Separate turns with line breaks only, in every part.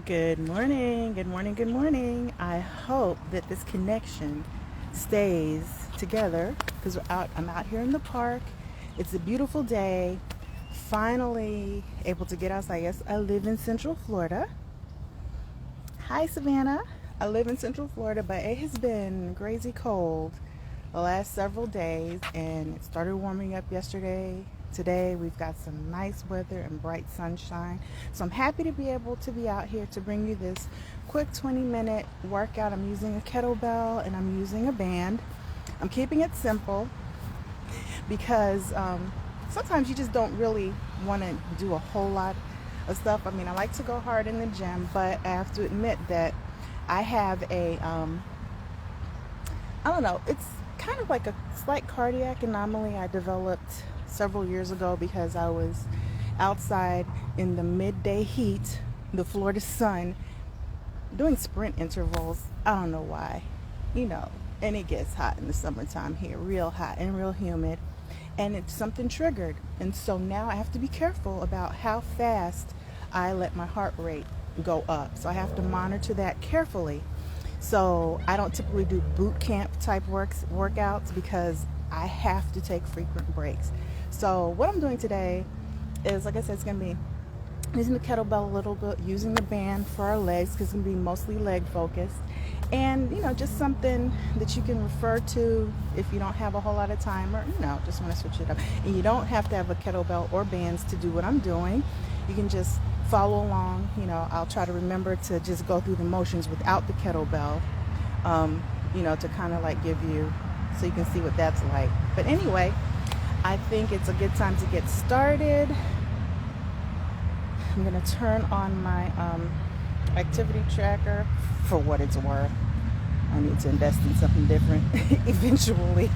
Good morning, good morning, good morning. I hope that this connection stays together because I'm out here in the park. It's a beautiful day. Finally able to get outside. Yes, I live in Central Florida. Hi, Savannah. I live in Central Florida, but it has been crazy cold the last several days, and it started warming up yesterday. Today we've got some nice weather and bright sunshine. So I'm happy to be able to be out here to bring you this quick 20-minute workout. I'm using a kettlebell and I'm using a band. I'm keeping it simple because sometimes you just don't really want to do a whole lot of stuff. I mean, I like to go hard in the gym, but I have to admit that I have I don't know, it's kind of like a slight cardiac anomaly I developed several years ago because I was outside in the midday heat, the Florida sun, doing sprint intervals. I don't know why, and it gets hot in the summertime here, real hot and real humid, and it's something triggered. And so now I have to be careful about how fast I let my heart rate go up. So I have to monitor that carefully. So I don't typically do boot camp type workouts because I have to take frequent breaks. So what I'm doing today is, like I said, it's going to be using the kettlebell a little bit, using the band for our legs because it's going to be mostly leg focused. And, just something that you can refer to if you don't have a whole lot of time or, just want to switch it up. And you don't have to have a kettlebell or bands to do what I'm doing. You can just follow along. I'll try to remember to just go through the motions without the kettlebell, to kind of like give you, so you can see what that's like. But anyway, I think it's a good time to get started. I'm going to turn on my activity tracker for what it's worth. I need to invest in something different eventually.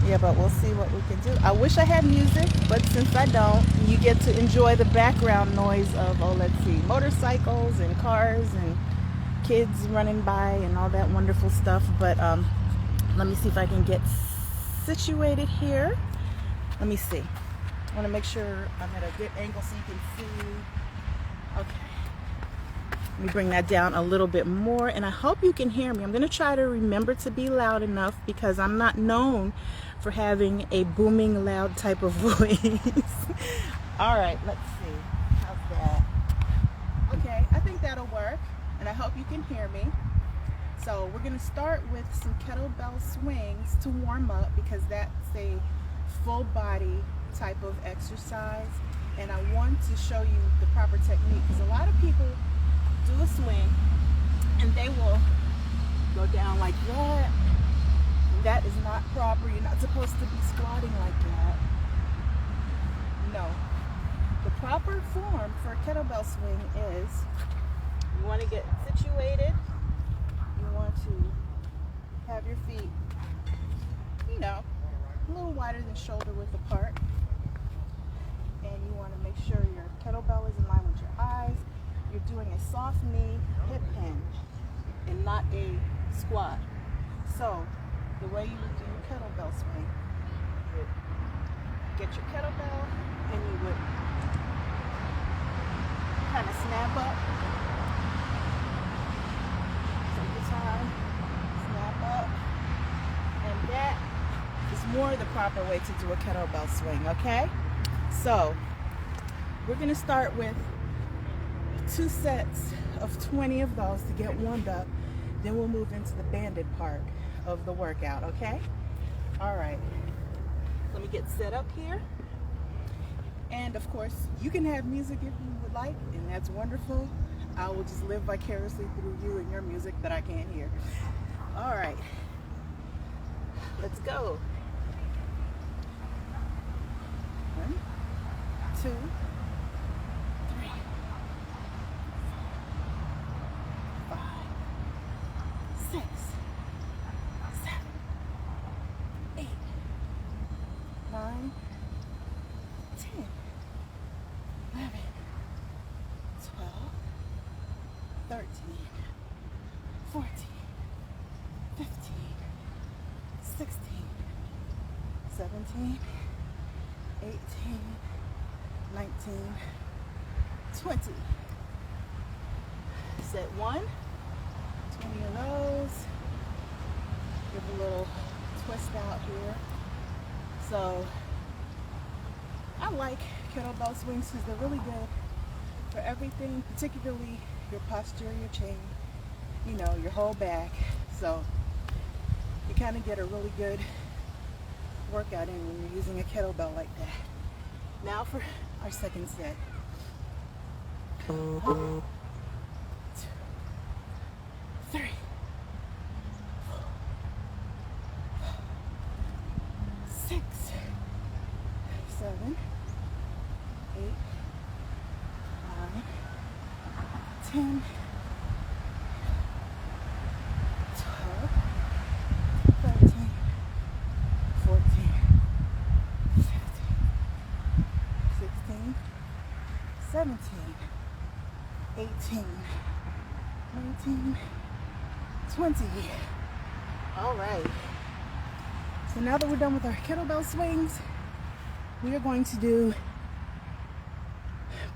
Yeah, but we'll see what we can do. I wish I had music, but since I don't, you get to enjoy the background noise of, motorcycles and cars and kids running by and all that wonderful stuff. But let me see if I can get situated here. Let me see. I want to make sure I'm at a good angle so you can see. Okay. Let me bring that down a little bit more, and I hope you can hear me. I'm going to try to remember to be loud enough because I'm not known for having a booming, loud type of voice. All right, let's see. How's that? Okay, I think that'll work, and I hope you can hear me. So we're going to start with some kettlebell swings to warm up because that's a full body type of exercise, and I want to show you the proper technique because a lot of people do a swing and they will go down like that. That is not proper. You're not supposed to be squatting like that. No. The proper form for a kettlebell swing is you want to get situated. You want to have your feet, a little wider than shoulder width apart. And you want to make sure your kettlebell is in line with your eyes. You're doing a soft knee hip hinge and not a squat. So the way you would do your kettlebell swing, you would get your kettlebell and you would kind of snap up. Take your time, snap up. And that is more the proper way to do a kettlebell swing, okay? So we're going to start with 2 sets of 20 of those to get warmed up. Then we'll move into the banded part of the workout, okay? All right. Let me get set up here. And of course, you can have music if you would like, and that's wonderful. I will just live vicariously through you and your music that I can't hear. All right. Let's go. 1, 2, 3, 4, 5, 6, 7, 8, 9, 10, 11, 12, 13, 14, 15, 16, 17, 18, 19, 20. Set 1, 20 of those. Give a little twist out here. So I like kettlebell swings because they're really good for everything, particularly your posterior chain, you know, your whole back. So you kind of get a really good workout in when you're using a kettlebell like that. Now for our second set. 1, 2, 3, 4, 6, 7, 8, 9, 10, 12, 13, 14, 15, 16, 17, 18, 19, 20. All right. So now that we're done with our kettlebell swings, we are going to do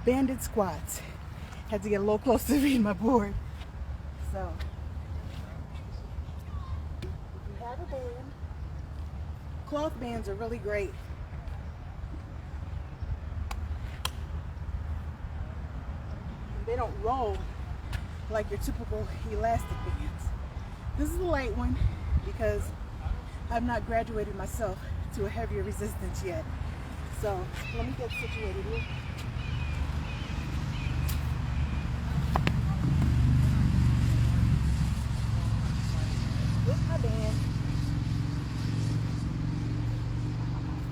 banded squats. Had to get a little closer to reading my board. So, we have a band. Cloth bands are really great. They don't roll like your typical elastic bands. This is a light one because I've not graduated myself to a heavier resistance yet. So let me get situated here. With my band.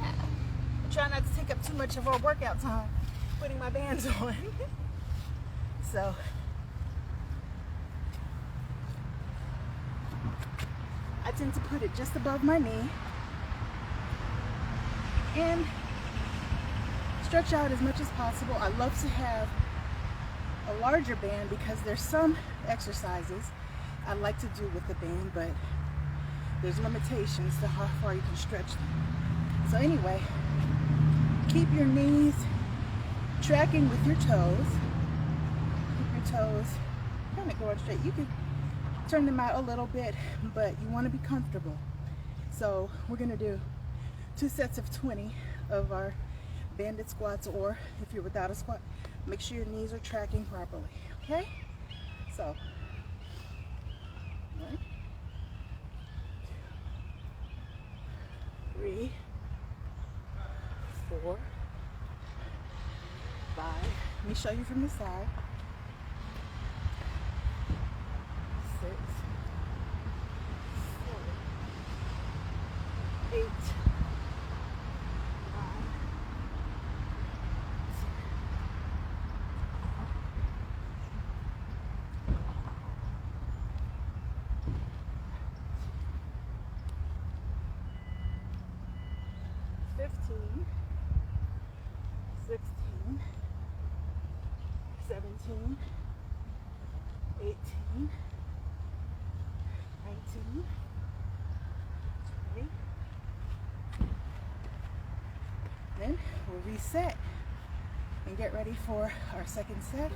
I try not to take up too much of our workout time putting my bands on. So I tend to put it just above my knee and stretch out as much as possible. I love to have a larger band because there's some exercises I like to do with the band, but there's limitations to how far you can stretch them. So anyway, keep your knees tracking with your toes. Keep your toes kind of going straight. You can turn them out a little bit, but you want to be comfortable. So we're going to do 2 sets of 20 of our banded squats, or if you're without a squat, make sure your knees are tracking properly. Okay? So 1, 2, 3, 4, 5. Let me show you from the side. 6, 7, 8, 9, 15, 16, 17, 18, 19, 20. Then we'll reset and get ready for our second set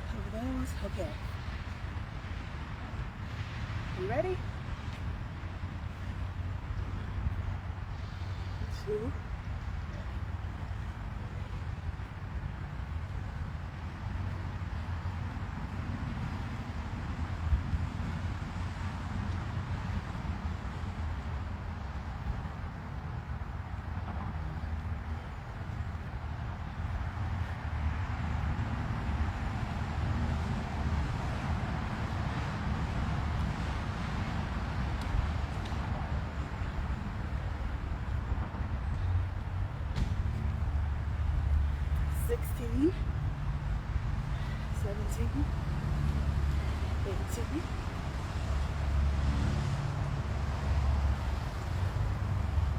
of those. Okay. You ready? 2. Sixteen, 17, 18,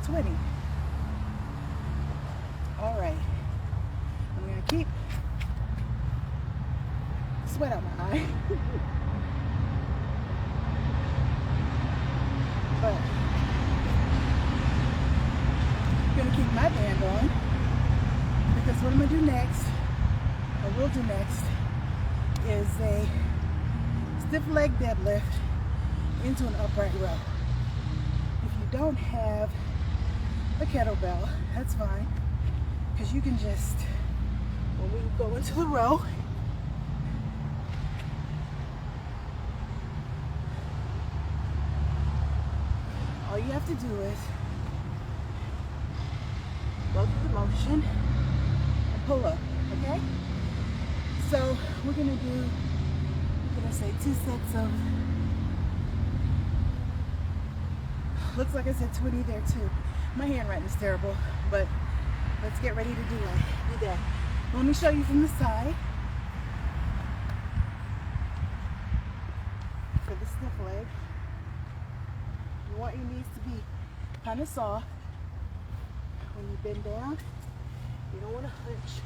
20. All right. I'm going to keep sweat out my eye. But I'm going to keep my band on. Because what I'm going to do next, or will do next, is a stiff leg deadlift into an upright row. If you don't have a kettlebell, that's fine, because you can just, when we go into the row, all you have to do is go through the motion and pull up, okay? So we're gonna say 2 sets of, looks like I said 20 there too. My handwriting is terrible, but let's get ready to do that. Let me show you from the side. For the stiff leg, you want your knees to be kind of soft. When you bend down, you don't want to hunch.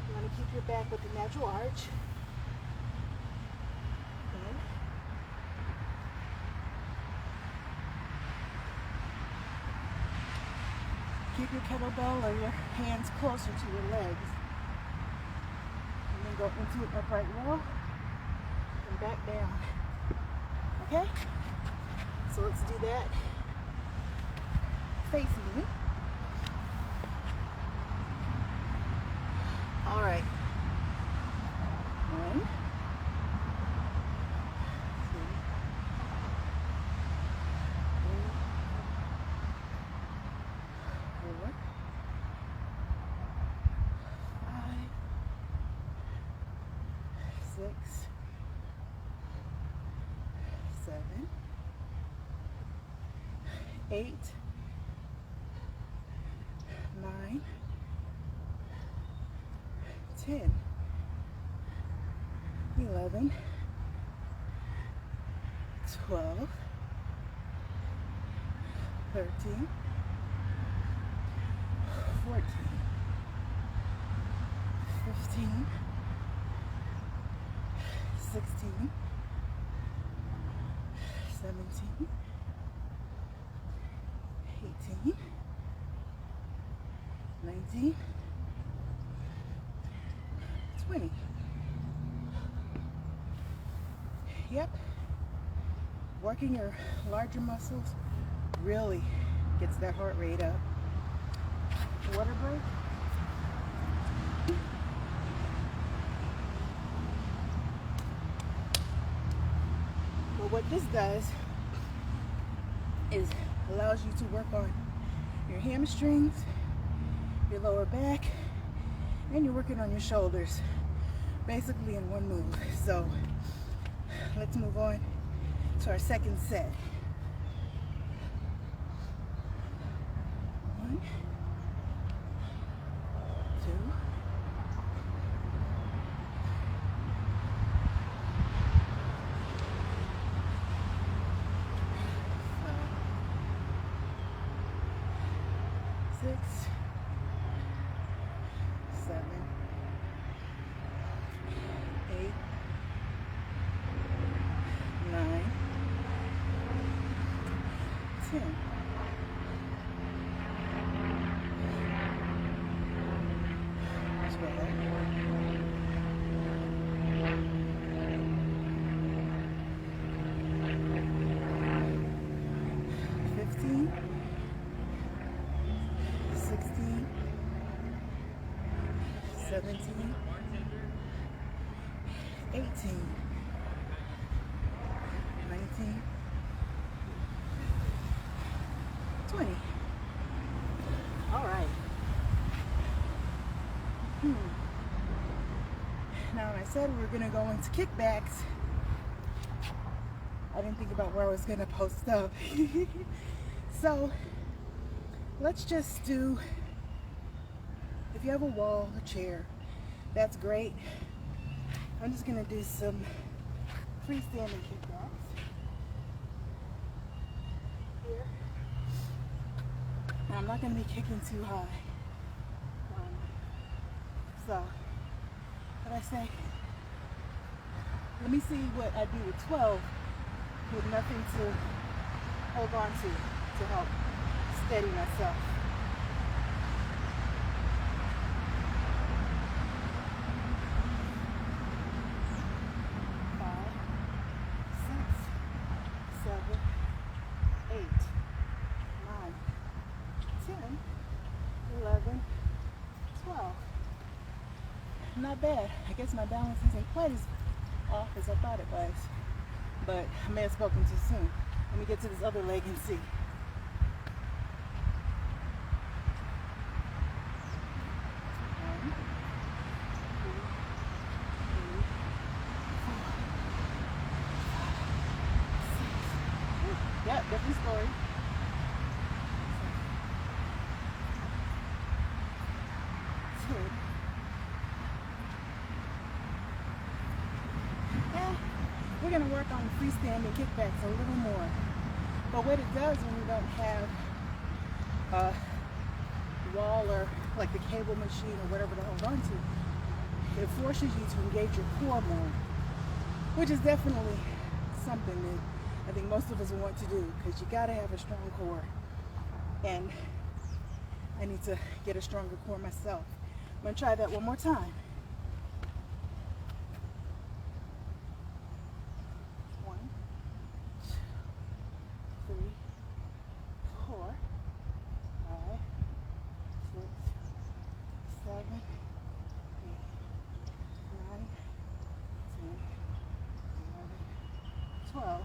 You want to keep your back with the natural arch. And keep your kettlebell or your hands closer to your legs. And then go into an upright row and back down. Okay? So let's do that facing me. All right. 1, 2, 3, 4, 5, 6, 7, 8, 9, 10, 11, 12, 13, 14, 15, 16, 17, 18, 19, 20. Yep. Working your larger muscles really gets that heart rate up. Water break. Well, what this does is allows you to work on your hamstrings, your lower back, and you're working on your shoulders basically in one move. So let's move on to our second set. 1, 2, 5, 6, 7, 8, 9, 10. Seventeen, 18, 19, 20. All right. Now, when I said we were going to go into kickbacks, I didn't think about where I was going to post up. So, let's just do, if you have a wall, a chair, that's great. I'm just going to do some freestanding kickbacks here. And I'm not going to be kicking too high. So, what I say, let me see what I do with 12 with nothing to hold on to help steady myself. not bad. I guess my balance isn't quite as off as I thought it was, but I may have spoken too soon. Let me get to this other leg and see. Yeah, different story. We're going to work on freestanding kickbacks a little more. But what it does when you don't have a wall or like the cable machine or whatever to hold on to, it forces you to engage your core more, which is definitely something that I think most of us want to do, because you got to have a strong core. And I need to get a stronger core myself. I'm going to try that one more time. 1, 2, 3, 4, 5, 6, 7, 8, 9, 10, 11, 12.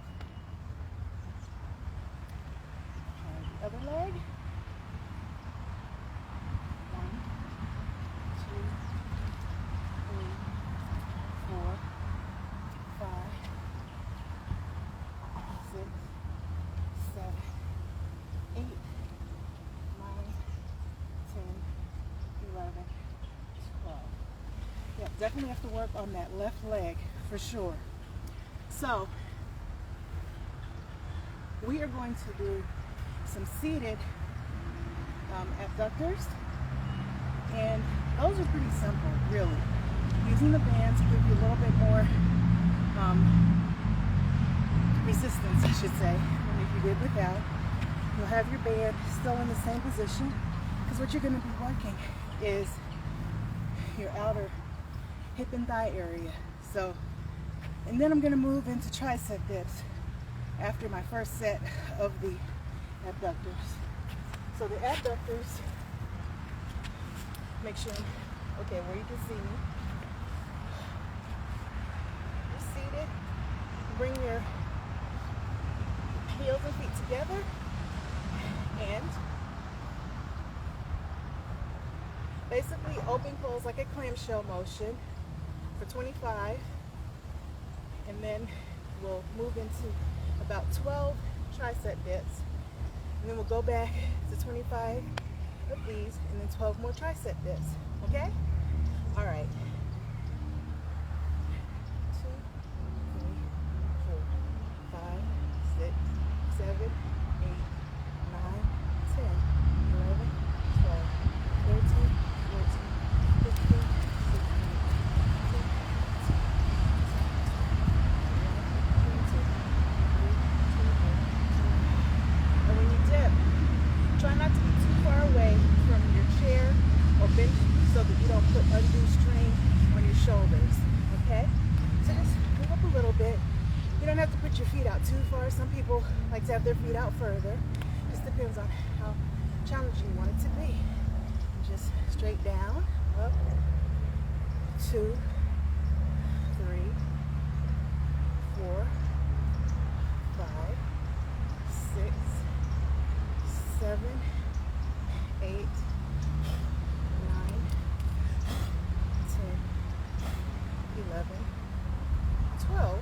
The other leg. 1, 2, 3, 4, 5, 6, 7, 8, 9, 10, 11, 12. Yeah, definitely have to work on that left leg for sure. So we are going to do some seated abductors, and those are pretty simple, really. Using the band to give you a little bit more resistance, I should say, than if you did without. You'll have your band still in the same position, because what you're going to be working is your outer hip and thigh area. So, and then I'm going to move into tricep dips after my first set of the abductors. So the abductors, make sure, okay, where you can see me. You're seated. Bring your heels and feet together, and basically open close like a clamshell motion for 25, and then we'll move into about 12 tricep dips. And then we'll go back to 25 of these, and then 12 more tricep dips. Okay? All right. 2, 3, 4, 5, 6, 7, 8, 9, 10, 11, 12, 13, 14, 15, 16, 17, try not to be too far away from your chair or bench so that you don't put undue strain on your shoulders, okay? So just move up a little bit. You don't have to put your feet out too far. Some people like to have their feet out further. Just depends on how challenging you want it to be. Just straight down, up, 2, 3, 4, 5, 6, 7, 8, 9, 10, 11, 12.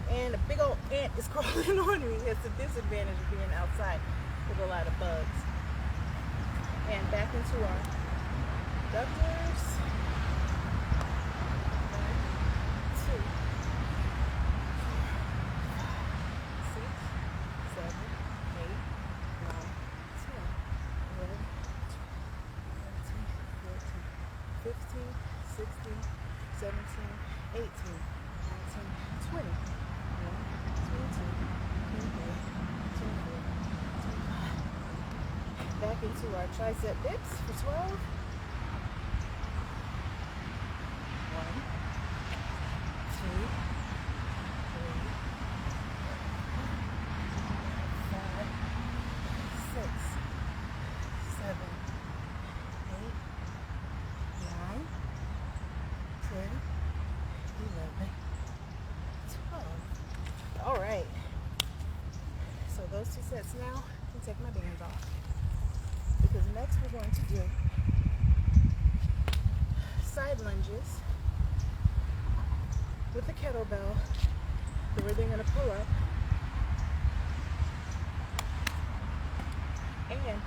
And a big old ant is crawling on me. It's a disadvantage of being outside with a lot of bugs. And back into our abductors. 1, 2, 6, 7, 8, 9, 10, 11, 12, 13, 14, 15, 16, 17, 18, 19, 20, 22, 23, 24, 25. Back into our tricep dips for 12. 1, 2, 3, 5, 6, 7, 8, 9, 10, 11, 12, 13, 14, 15, 16, 17, 18, 19, 20. minutes now and take my bands off. Because next we're going to do side lunges with the kettlebell where they're going to pull up. And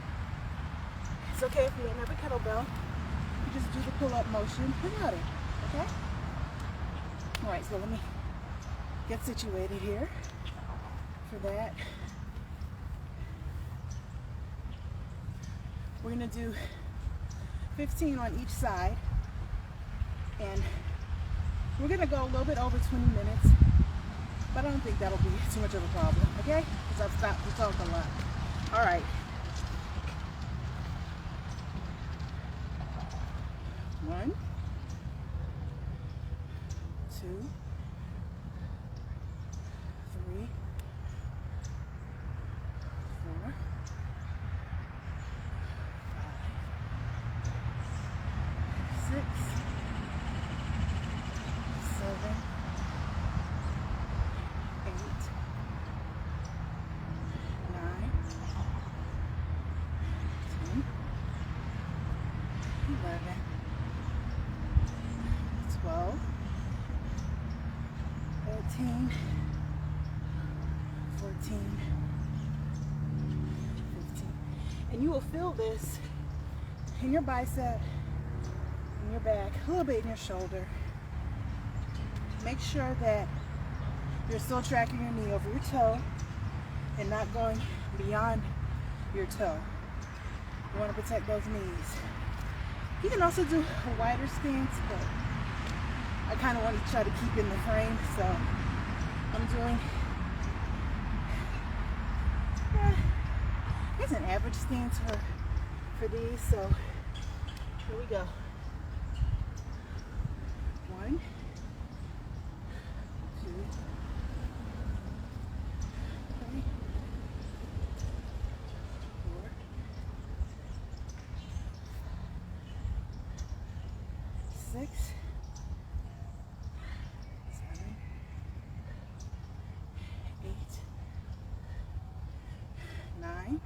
it's okay if you don't have a kettlebell. You just do the pull-up motion without it, okay? All right, so let me get situated here for that. We're gonna do 15 on each side, and we're gonna go a little bit over 20 minutes, but I don't think that'll be too much of a problem, okay? Because I've stopped to talk a lot. All right. 1, 2, 3, 4, 5, 6, 7, 8, 9, 10, 11, 12, 13, 14, 15. And you will feel this in your bicep, in your back, a little bit in your shoulder. Make sure that you're still tracking your knee over your toe and not going beyond your toe. You want to protect those knees. You can also do a wider stance, but I kind of want to try to keep in the frame, so I'm doing, it's an average stance for these, so here we go. 1, 2, 3, 4, 6, 7, 8, 9,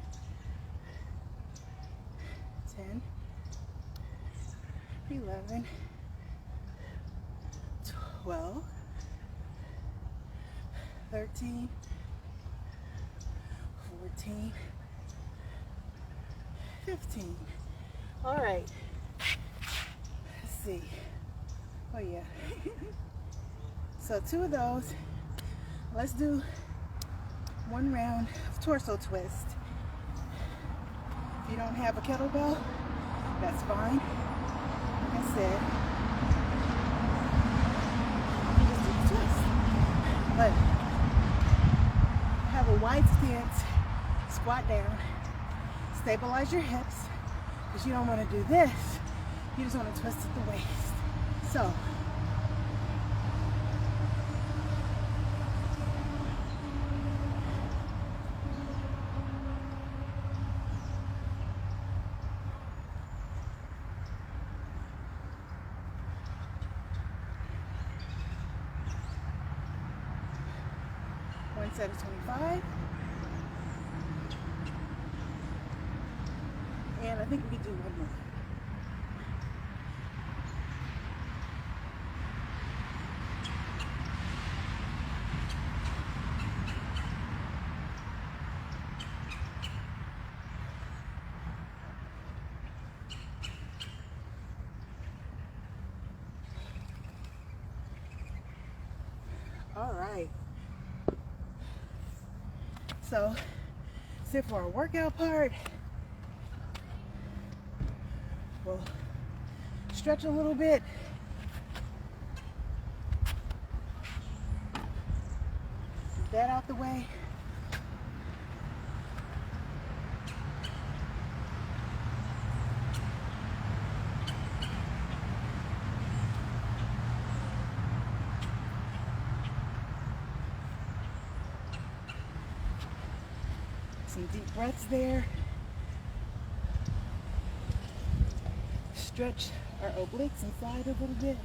10, 11, 12, 13, 14, 15. All right. Let's see. Oh yeah. So 2 of those. Let's do 1 round of torso twist. If you don't have a kettlebell, that's fine. Like I said, you just do the twist. But have a wide stance, squat down, stabilize your hips, because you don't want to do this. You just want to twist at the waist. So, one set of 25. And I think we can do 1 more. All right. So, sit for our workout part. We'll stretch a little bit. Get that out the way. Some deep breaths there. Stretch our obliques inside a little bit.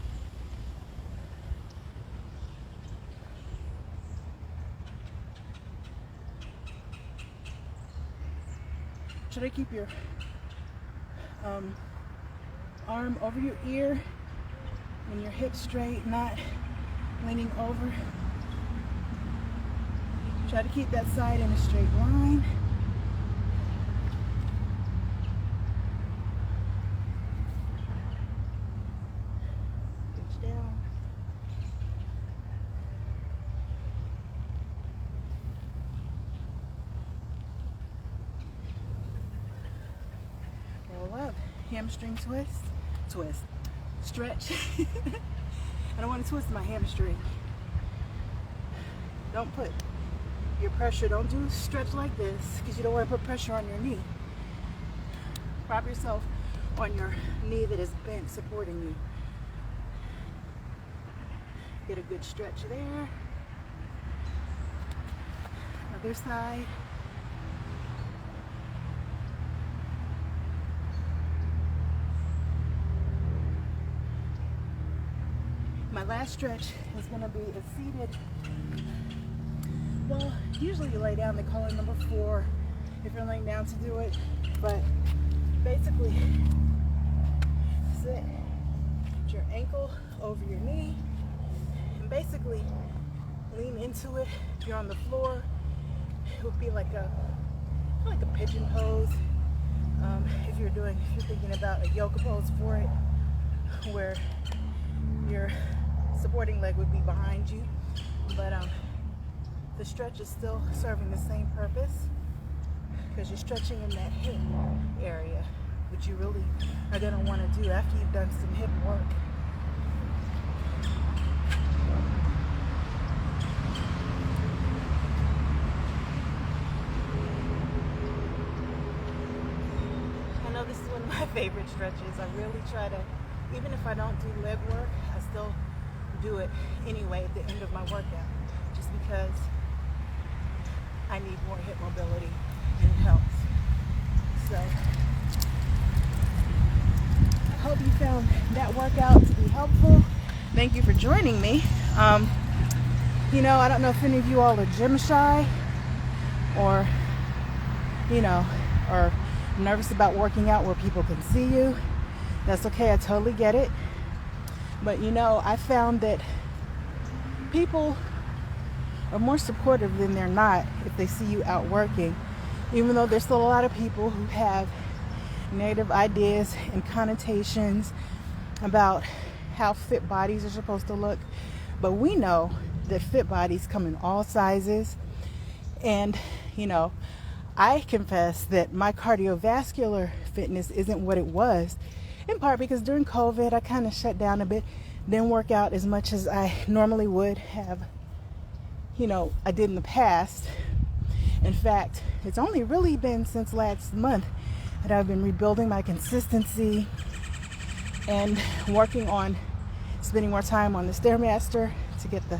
Try to keep your arm over your ear and your hips straight, not leaning over. Try to keep that side in a straight line. Reach down. Roll up. Hamstring twist, stretch. I don't want to twist my hamstring. Don't put your pressure, don't do stretch like this because you don't want to put pressure on your knee. Prop yourself on your knee that is bent, supporting you. Get a good stretch there. Other side. My last stretch is going to be a seated. Well, usually you lay down. They call it number 4 if you're laying down to do it. But basically, sit, put your ankle over your knee, and basically lean into it. If you're on the floor, it would be like a pigeon pose. If you're thinking about a yoga pose for it, where your supporting leg would be behind you, but the stretch is still serving the same purpose because you're stretching in that hip area, which you really are going to want to do after you've done some hip work. I know this is one of my favorite stretches. I really try to, even if I don't do leg work, I still do it anyway at the end of my workout, just because I need more hip mobility and it helps. So I hope you found that workout to be helpful. Thank you for joining me. You know, I don't know if any of you all are gym shy or, or nervous about working out where people can see you. That's okay, I totally get it. But I found that people are more supportive than they're not if they see you out working, even though there's still a lot of people who have negative ideas and connotations about how fit bodies are supposed to look. But we know that fit bodies come in all sizes. And, I confess that my cardiovascular fitness isn't what it was, in part because during COVID, I kind of shut down a bit, didn't work out as much as I normally would have, I did in the past. In fact, it's only really been since last month that I've been rebuilding my consistency and working on spending more time on the Stairmaster to get the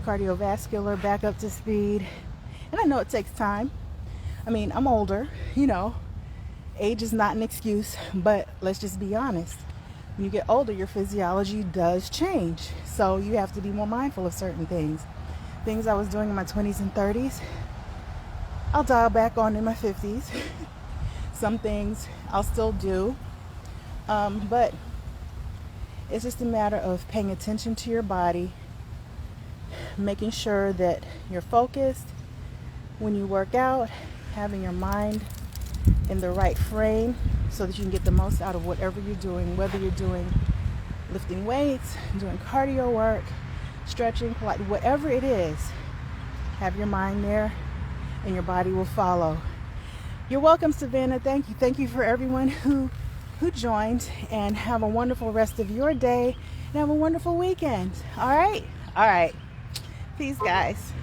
cardiovascular back up to speed. And I know it takes time. I mean, I'm older, age is not an excuse, but let's just be honest. When you get older, your physiology does change. So you have to be more mindful of certain things. Things I was doing in my 20s and 30s, I'll dial back on in my 50s. Some things I'll still do. But it's just a matter of paying attention to your body, making sure that you're focused when you work out, having your mind in the right frame so that you can get the most out of whatever you're doing, whether you're doing lifting weights, doing cardio work, stretching, Pilates, whatever it is. Have your mind there and your body will follow. You're welcome, Savannah. Thank you. Thank you for everyone who joined, and have a wonderful rest of your day and have a wonderful weekend. All right. Peace, guys.